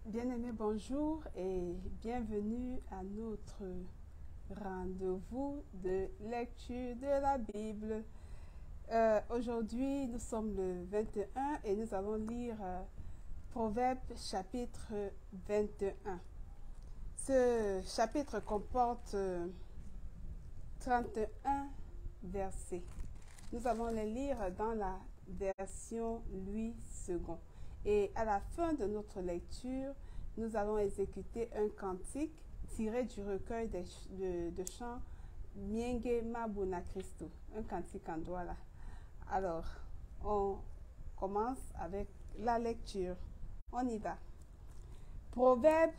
Bien-aimés, bonjour et bienvenue à notre rendez-vous de lecture de la Bible. Aujourd'hui, nous sommes le 21 et nous allons lire Proverbes chapitre 21. Ce chapitre comporte 31 versets. Nous allons les lire dans la version Louis II. Et à la fin de notre lecture, nous allons exécuter un cantique tiré du recueil de chants Mienge Mabuna Christo, un cantique en douala. Alors, on commence avec la lecture. On y va. Proverbe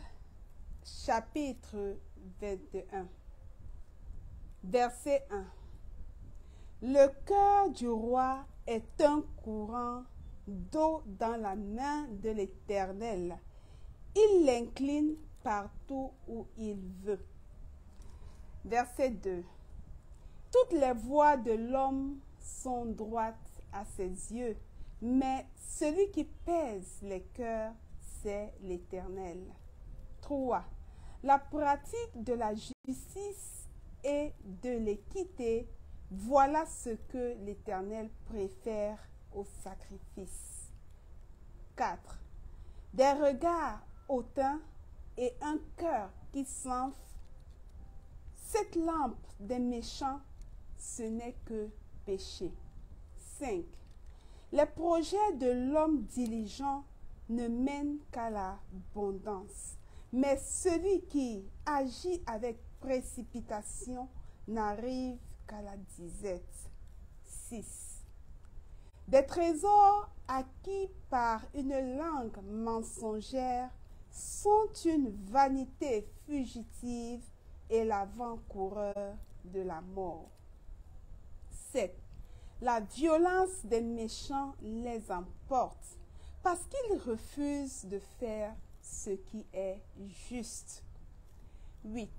chapitre 21, verset 1. Le cœur du roi est un courant d'eau dans la main de l'Éternel. Il l'incline partout où il veut. Verset 2. Toutes les voies de l'homme sont droites à ses yeux, mais celui qui pèse les cœurs, c'est l'Éternel. 3. La pratique de la justice et de l'équité, voilà ce que l'Éternel préfère au sacrifice. 4. Des regards hautains et un cœur qui s'enfle. Cette lampe des méchants, ce n'est que péché. 5. Les projets de l'homme diligent ne mènent qu'à l'abondance, mais celui qui agit avec précipitation n'arrive qu'à la disette. 6. Des trésors acquis par une langue mensongère sont une vanité fugitive et l'avant-coureur de la mort. 7. La violence des méchants les emporte parce qu'ils refusent de faire ce qui est juste. 8.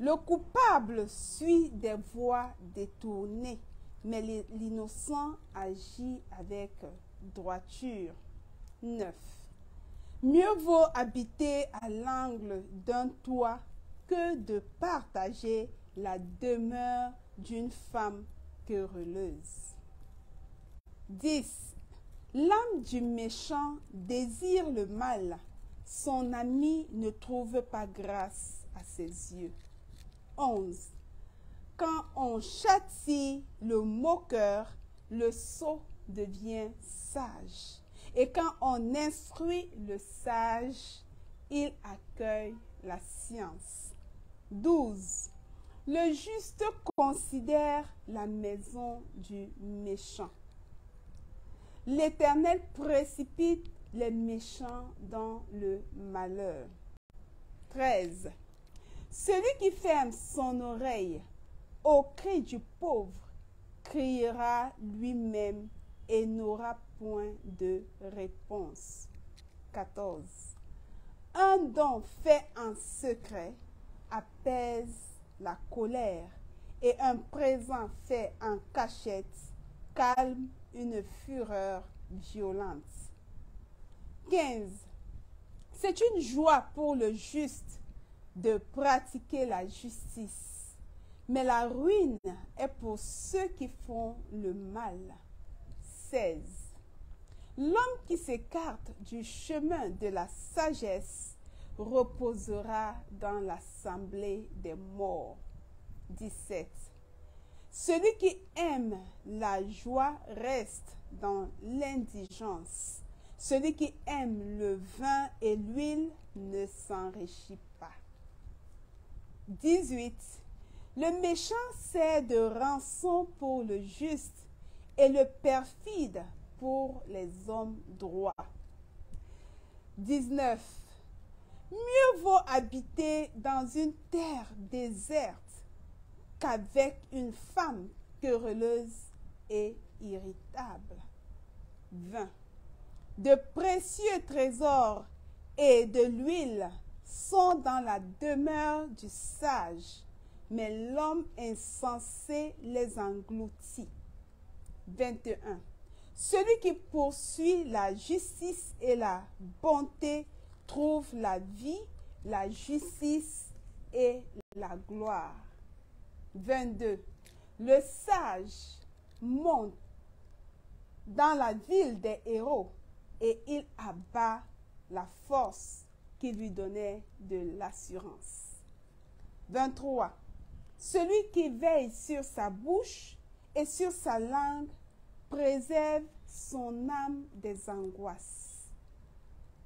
Le coupable suit des voies détournées, mais l'innocent agit avec droiture. 9. Mieux vaut habiter à l'angle d'un toit que de partager la demeure d'une femme querelleuse. 10. L'âme du méchant désire le mal, son ami ne trouve pas grâce à ses yeux. 11. Quand on châtie le moqueur, le sot devient sage. Et quand on instruit le sage, il accueille la science. 12. Le juste considère la maison du méchant. L'Éternel précipite les méchants dans le malheur. 13. Celui qui ferme son oreille au cri du pauvre criera lui-même et n'aura point de réponse. 14. Un don fait en secret apaise la colère et un présent fait en cachette calme une fureur violente. 15. C'est une joie pour le juste de pratiquer la justice, mais la ruine est pour ceux qui font le mal. 16. L'homme qui s'écarte du chemin de la sagesse reposera dans l'assemblée des morts. 17. Celui qui aime la joie reste dans l'indigence. Celui qui aime le vin et l'huile ne s'enrichit pas. 18. Le méchant sert de rançon pour le juste et le perfide pour les hommes droits. 19. Mieux vaut habiter dans une terre déserte qu'avec une femme querelleuse et irritable. 20. De précieux trésors et de l'huile sont dans la demeure du sage, mais l'homme insensé les engloutit. 21. Celui qui poursuit la justice et la bonté trouve la vie, la justice et la gloire. 22. Le sage monte dans la ville des héros et il abat la force qui lui donnait de l'assurance. 23. Celui qui veille sur sa bouche et sur sa langue préserve son âme des angoisses.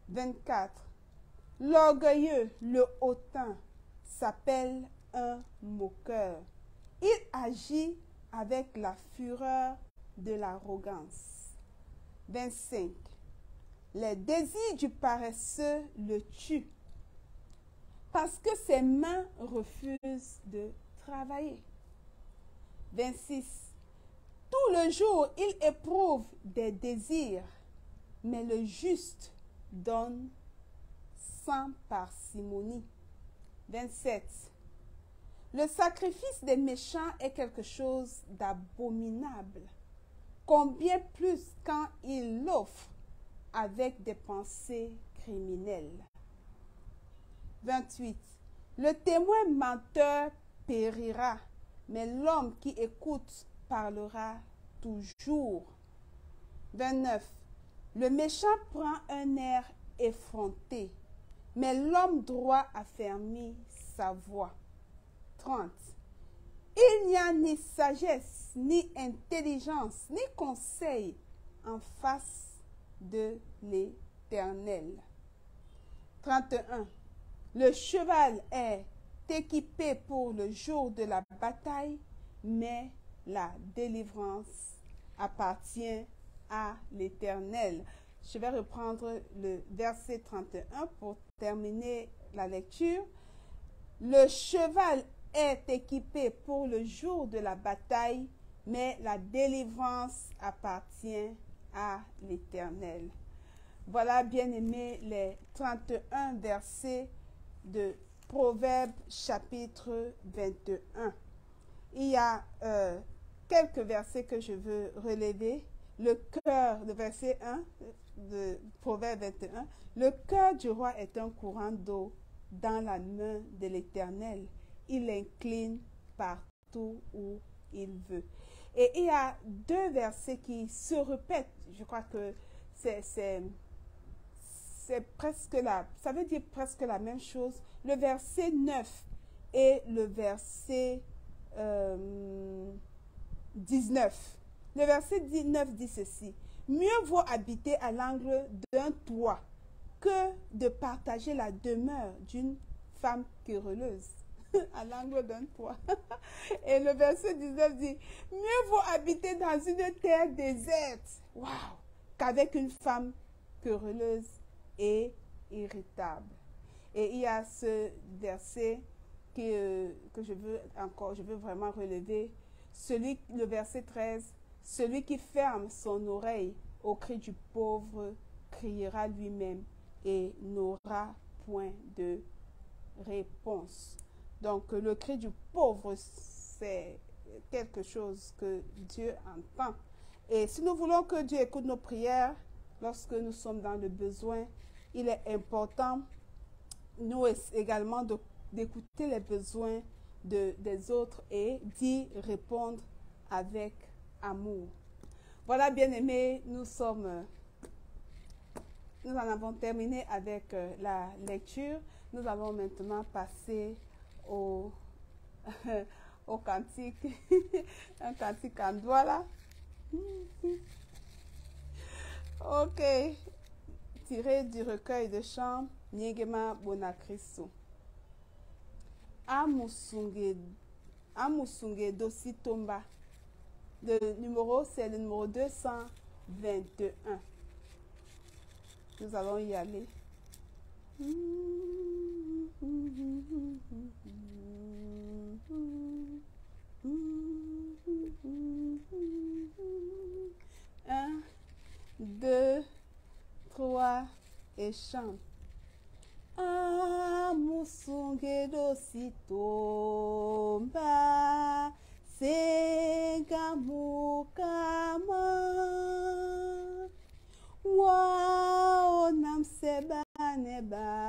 24. L'orgueilleux, le hautain, s'appelle un moqueur. Il agit avec la fureur de l'arrogance. 25. Les désirs du paresseux le tuent parce que ses mains refusent de travailler. 26. Tout le jour, il éprouve des désirs, mais le juste donne sans parcimonie. 27. Le sacrifice des méchants est quelque chose d'abominable, combien plus quand il l'offre avec des pensées criminelles. 28. Le témoin menteur périra, mais l'homme qui écoute parlera toujours. 29. Le méchant prend un air effronté, mais l'homme droit affermit sa voix. 30. Il n'y a ni sagesse, ni intelligence, ni conseil en face de l'Éternel. 31. Le cheval est équipé pour le jour de la bataille, mais la délivrance appartient à l'Éternel. Je vais reprendre le verset 31 pour terminer la lecture. Le cheval est équipé pour le jour de la bataille, mais la délivrance appartient à l'Éternel. Voilà, bien-aimés, les 31 versets de Proverbes chapitre 21. Il y a quelques versets que je veux relever. Le cœur, le verset 1 de Proverbes 21, le cœur du roi est un courant d'eau dans la main de l'Éternel. Il incline partout où il veut. Et il y a deux versets qui se répètent. Je crois que c'est presque ça veut dire presque la même chose. Le verset 9 et le verset 19. Le verset 19 dit ceci: mieux vaut habiter à l'angle d'un toit que de partager la demeure d'une femme querelleuse. À l'angle d'un toit. Et le verset 19 dit: mieux vaut habiter dans une terre déserte, wow, qu'avec une femme querelleuse et irritable. Et il y a ce verset que je veux vraiment relever, le verset 13, celui qui ferme son oreille au cri du pauvre criera lui-même et n'aura point de réponse. Donc, le cri du pauvre, c'est quelque chose que Dieu entend. Et si nous voulons que Dieu écoute nos prières, lorsque nous sommes dans le besoin, il est important, nous également, d'écouter les besoins des autres et d'y répondre avec amour. Voilà, bien-aimés, nous en avons terminé avec la lecture. Nous allons maintenant passer au cantique, un cantique en douala. Ok, tiré du recueil de chants Nyegema Bonakristo. Amusunge Dositomba. Le numéro, c'est le numéro 221. Nous allons y aller. Un, deux, trois et chante. Amusunge dositomba segamukama waonam sebane ba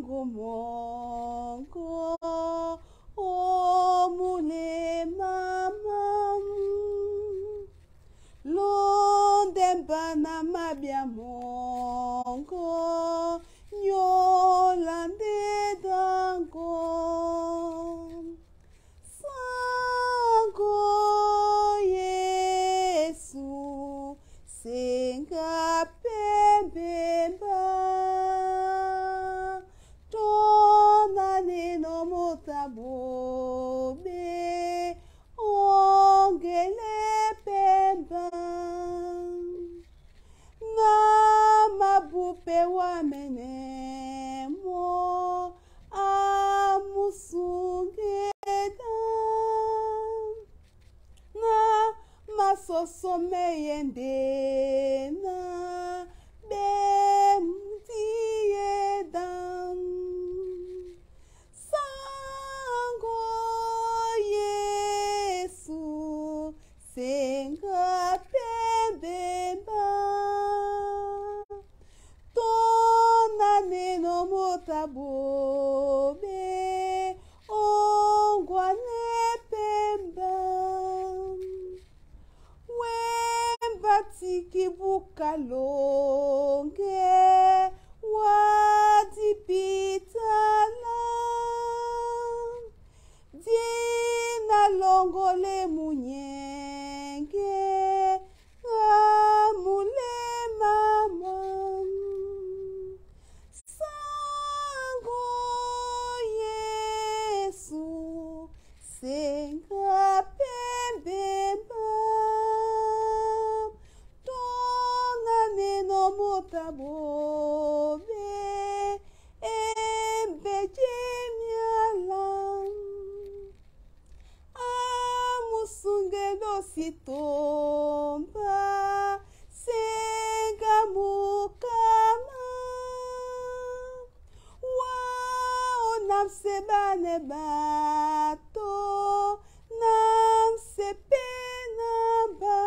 sango mongo omule mama londemba na mabia mongo nyolande dango sango Yesu senga pembemba tona neno motabobe ongele pemba na mabupe wa menemo amusungeda na masoso meyendena bemdiedan sango Yesu senga pembemba tona neno motabobe ongwane pemba wembatiki bukalonge wadipitala dina longole munyenge amule mama sango Yesu senga pembemba tona neno motabobe embejemiala amusungelo sitomba senga mukama namsebane bato namsepenamba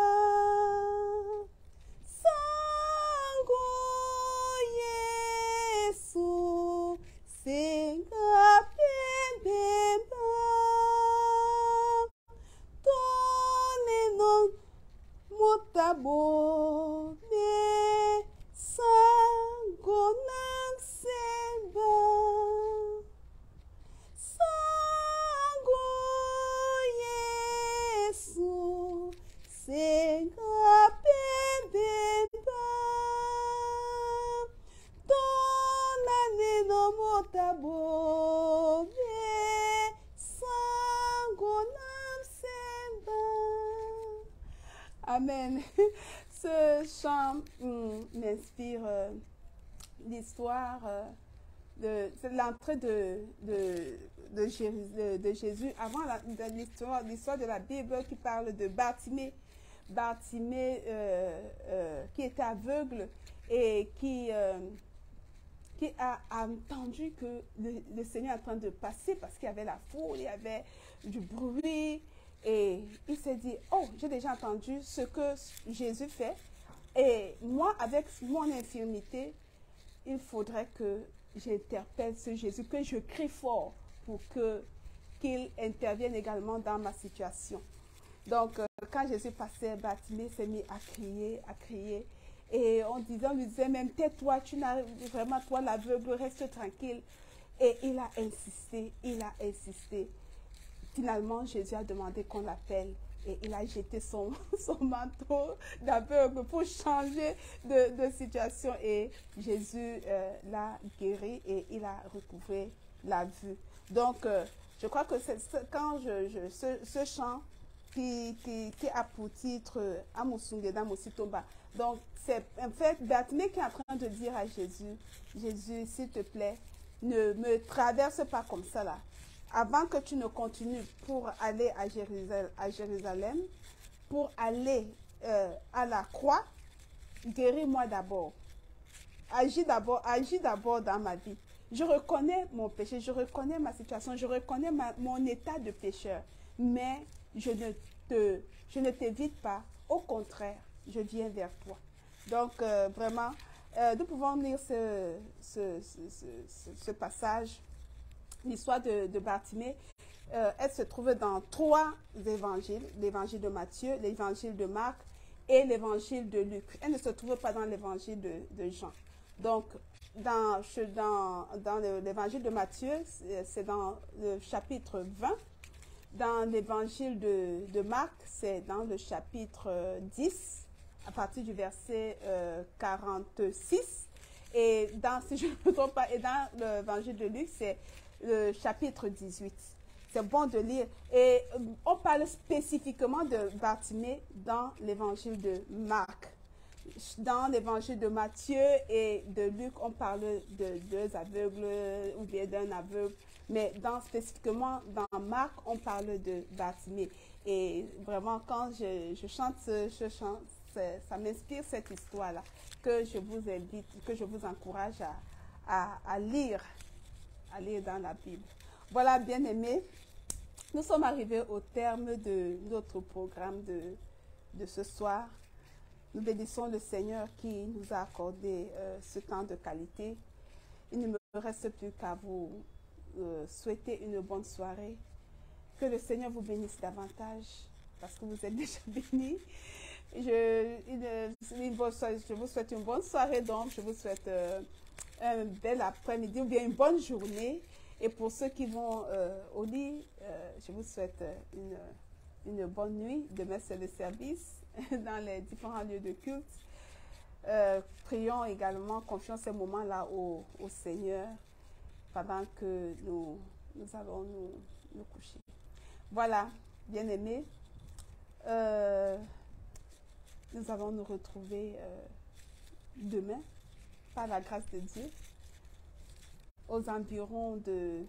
sango Yesu senga pembemba toneno motabobe sango namseba sango Yesu senga pembemba tona neno motabobe sango namsemba. Amen. Ce chant m'inspire l'histoire c'est l'entrée de Jésus avant l'histoire de la Bible qui parle de Bartimée. Bartimée qui était aveugle et qui a entendu que le Seigneur est en train de passer parce qu'il y avait la foule, il y avait du bruit et il s'est dit, oh, j'ai déjà entendu ce que Jésus fait et moi avec mon infirmité, il faudrait que j'interpelle ce Jésus, que je crie fort pour qu'il intervienne également dans ma situation. Donc, quand Jésus passait, Bartimée s'est mis à crier. Et on lui disait même, tais-toi, tu n'as vraiment, toi l'aveugle, reste tranquille. Et il a insisté. Finalement, Jésus a demandé qu'on l'appelle. Et il a jeté son manteau d'aveugle pour changer de situation. Et Jésus l'a guéri et il a recouvré la vue. Donc, je crois que quand ce chant qui a pour titre Amusungeda Mositomba. Donc, c'est en fait Bartimée qui est en train de dire à Jésus, Jésus, s'il te plaît, ne me traverse pas comme ça là. Avant que tu ne continues pour aller à Jérusalem, pour aller à la croix, guéris-moi d'abord. Agis d'abord dans ma vie. Je reconnais mon péché, je reconnais ma situation, je reconnais mon état de pécheur. Mais je ne t'évite pas. Au contraire, je viens vers toi. Donc, vraiment, nous pouvons lire ce passage, l'histoire de Bartimée. Elle se trouve dans 3 évangiles, l'évangile de Matthieu, l'évangile de Marc et l'évangile de Luc. Elle ne se trouve pas dans l'évangile de Jean. Donc, dans l'évangile de Matthieu, c'est dans le chapitre 20. Dans l'évangile de Marc, c'est dans le chapitre 10, à partir du verset 46. Et si je ne me trompe pas, et dans l'évangile de Luc, c'est le chapitre 18. C'est bon de lire. Et on parle spécifiquement de Bartimée dans l'évangile de Marc. Dans l'évangile de Matthieu et de Luc, on parle de 2 aveugles ou bien d'un aveugle. Mais spécifiquement dans Marc, on parle de Bartimée. Et vraiment, quand je chante ce chant, ça m'inspire cette histoire-là que je vous invite, que je vous encourage à lire dans la Bible. Voilà, bien-aimés, nous sommes arrivés au terme de notre programme de ce soir. Nous bénissons le Seigneur qui nous a accordé ce temps de qualité. Il ne me reste plus qu'à vous souhaiter une bonne soirée. Que le Seigneur vous bénisse davantage parce que vous êtes déjà bénis. Je vous souhaite une bonne soirée, donc je vous souhaite un bel après-midi ou bien une bonne journée. Et pour ceux qui vont au lit, je vous souhaite une bonne nuit. Demain, c'est le service dans les différents lieux de culte. Prions également, confions ces moments-là au Seigneur pendant que nous allons nous coucher. Voilà, bien-aimés, nous allons nous retrouver demain, par la grâce de Dieu, aux environs de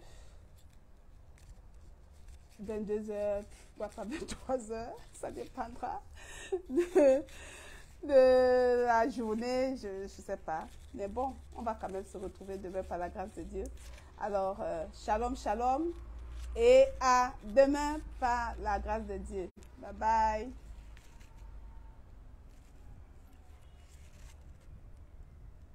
22h, voire 23h, ça dépendra de la journée, je ne sais pas. Mais bon, on va quand même se retrouver demain par la grâce de Dieu. Alors, shalom, shalom, et à demain par la grâce de Dieu. Bye bye.